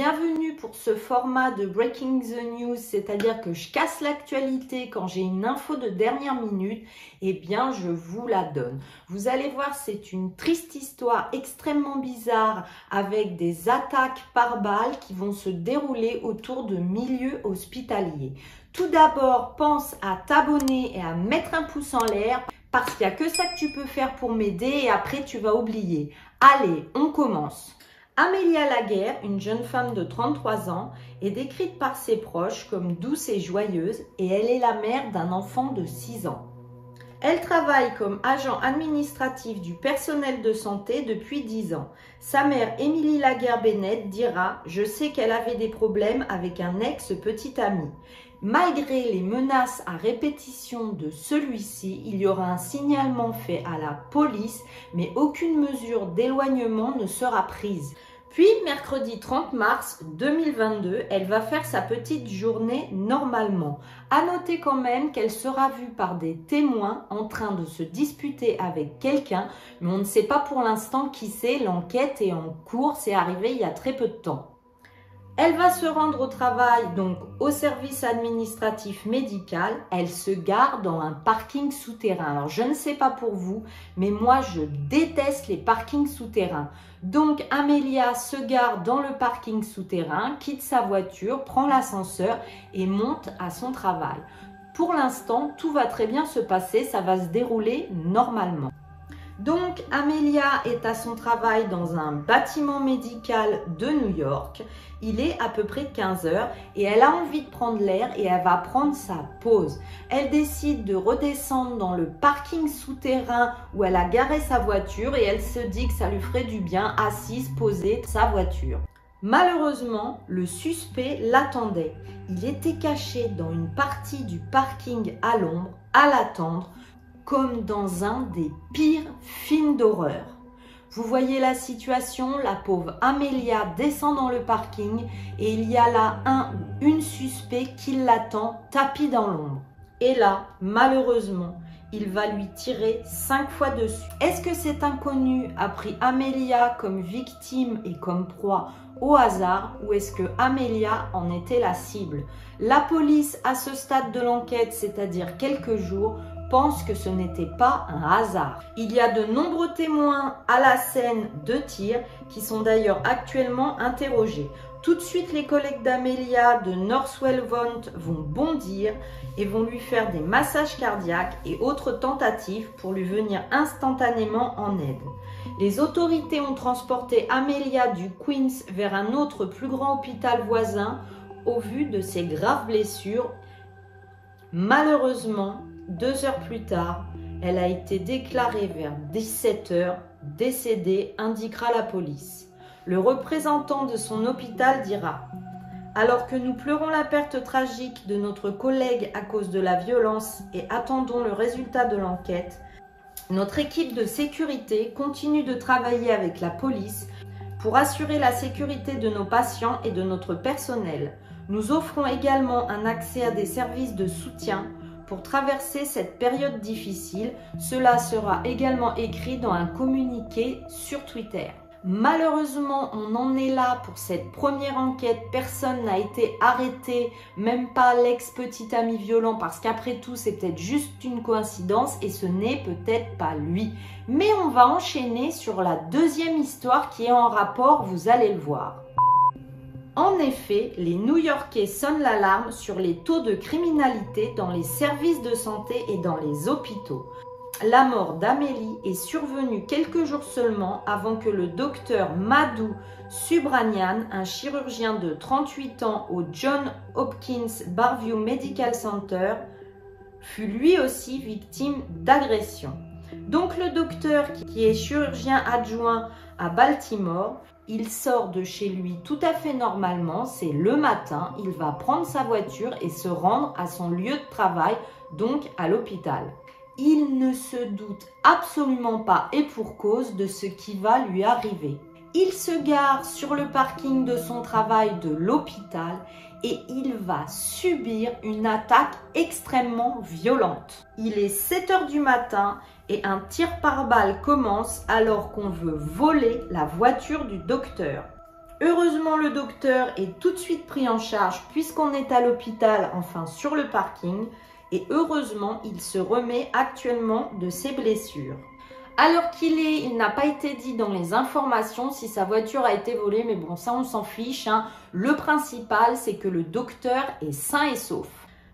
bienvenue pour ce format de Breaking the News, c'est-à-dire que je casse l'actualité quand j'ai une info de dernière minute, eh bien je vous la donne. Vous allez voir, c'est une triste histoire extrêmement bizarre avec des attaques par balles qui vont se dérouler autour de milieux hospitaliers. Tout d'abord, pense à t'abonner et à mettre un pouce en l'air parce qu'il n'y a que ça que tu peux faire pour m'aider et après tu vas oublier. Allez, on commence. Amélia Laguerre, une jeune femme de 33 ans, est décrite par ses proches comme douce et joyeuse et elle est la mère d'un enfant de 6 ans. Elle travaille comme agent administratif du personnel de santé depuis 10 ans. Sa mère, Émilie Laguerre-Bennett, dira « Je sais qu'elle avait des problèmes avec un ex-petit ami. Malgré les menaces à répétition de celui-ci, il y aura un signalement fait à la police, mais aucune mesure d'éloignement ne sera prise. » Puis, mercredi 30 mars 2022, elle va faire sa petite journée normalement. À noter quand même qu'elle sera vue par des témoins en train de se disputer avec quelqu'un, mais on ne sait pas pour l'instant qui c'est, l'enquête est en cours, c'est arrivé il y a très peu de temps. Elle va se rendre au travail, donc au service administratif médical. Elle se gare dans un parking souterrain. Alors, je ne sais pas pour vous, mais moi, je déteste les parkings souterrains. Donc, Amélia se gare dans le parking souterrain, quitte sa voiture, prend l'ascenseur et monte à son travail. Pour l'instant, tout va très bien se passer, ça va se dérouler normalement. Donc, Amélia est à son travail dans un bâtiment médical de New York. Il est à peu près 15 h et elle a envie de prendre l'air et elle va prendre sa pause. Elle décide de redescendre dans le parking souterrain où elle a garé sa voiture et elle se dit que ça lui ferait du bien, assise, posée, sa voiture. Malheureusement, le suspect l'attendait. Il était caché dans une partie du parking à l'ombre, à l'attendre, comme dans un des pires films d'horreur. Vous voyez la situation, la pauvre Amélia descend dans le parking et il y a là un ou une suspect qui l'attend tapis dans l'ombre. Et là, malheureusement, il va lui tirer 5 fois dessus. Est-ce que cet inconnu a pris Amélia comme victime et comme proie au hasard ou est-ce que Amélia en était la cible? La police, à ce stade de l'enquête, c'est-à-dire quelques jours, pense que ce n'était pas un hasard. Il y a de nombreux témoins à la scène de tir qui sont d'ailleurs actuellement interrogés. Tout de suite, les collègues d'Amélia de Northwell Vaughn vont bondir et vont lui faire des massages cardiaques et autres tentatives pour lui venir instantanément en aide. Les autorités ont transporté Amélia du Queens vers un autre plus grand hôpital voisin au vu de ses graves blessures. Malheureusement, 2 heures plus tard, elle a été déclarée vers 17 h décédée, indiquera la police. Le représentant de son hôpital dira « Alors que nous pleurons la perte tragique de notre collègue à cause de la violence et attendons le résultat de l'enquête, notre équipe de sécurité continue de travailler avec la police pour assurer la sécurité de nos patients et de notre personnel. Nous offrons également un accès à des services de soutien pour traverser cette période difficile. Cela sera également écrit dans un communiqué sur Twitter. » Malheureusement, on en est là pour cette première enquête. Personne n'a été arrêté, même pas l'ex-petit ami violent, parce qu'après tout, c'est peut-être juste une coïncidence et ce n'est peut-être pas lui. Mais on va enchaîner sur la deuxième histoire qui est en rapport, vous allez le voir. En effet, les New-Yorkais sonnent l'alarme sur les taux de criminalité dans les services de santé et dans les hôpitaux. La mort d'Amélie est survenue quelques jours seulement avant que le docteur Madhu Subramanian, un chirurgien de 38 ans au Johns Hopkins Barview Medical Center, fut lui aussi victime d'agression. Donc le docteur, qui est chirurgien adjoint à Baltimore, il sort de chez lui tout à fait normalement, c'est le matin, il va prendre sa voiture et se rendre à son lieu de travail, donc à l'hôpital. Il ne se doute absolument pas et pour cause de ce qui va lui arriver. Il se gare sur le parking de son travail de l'hôpital et il va subir une attaque extrêmement violente. Il est 7 h du matin et un tir par balle commence alors qu'on veut voler la voiture du docteur. Heureusement, le docteur est tout de suite pris en charge puisqu'on est à l'hôpital, enfin sur le parking. Et heureusement, il se remet actuellement de ses blessures. Alors il n'a pas été dit dans les informations si sa voiture a été volée, mais bon, ça on s'en fiche, hein. Le principal, c'est que le docteur est sain et sauf.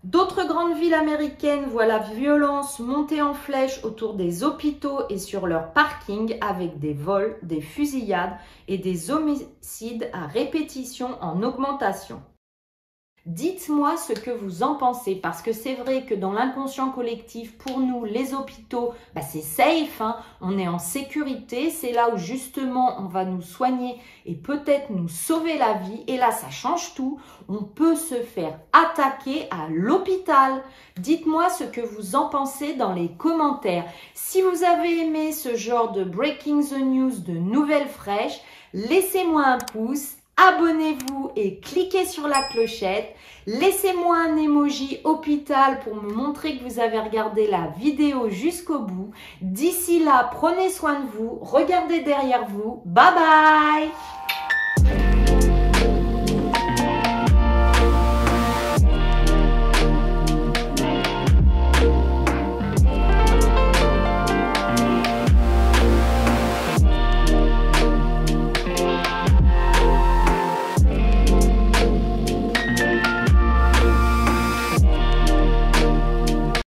D'autres grandes villes américaines voient la violence monter en flèche autour des hôpitaux et sur leurs parkings avec des vols, des fusillades et des homicides à répétition en augmentation. Dites-moi ce que vous en pensez, parce que c'est vrai que dans l'inconscient collectif, pour nous, les hôpitaux, c'est safe, hein, on est en sécurité, c'est là où justement on va nous soigner et peut-être nous sauver la vie. Et là, ça change tout, on peut se faire attaquer à l'hôpital. Dites-moi ce que vous en pensez dans les commentaires. Si vous avez aimé ce genre de Breaking the News, de nouvelles fraîches, laissez-moi un pouce. Abonnez-vous et cliquez sur la clochette. Laissez-moi un emoji hôpital pour me montrer que vous avez regardé la vidéo jusqu'au bout. D'ici là, prenez soin de vous, regardez derrière vous. Bye bye!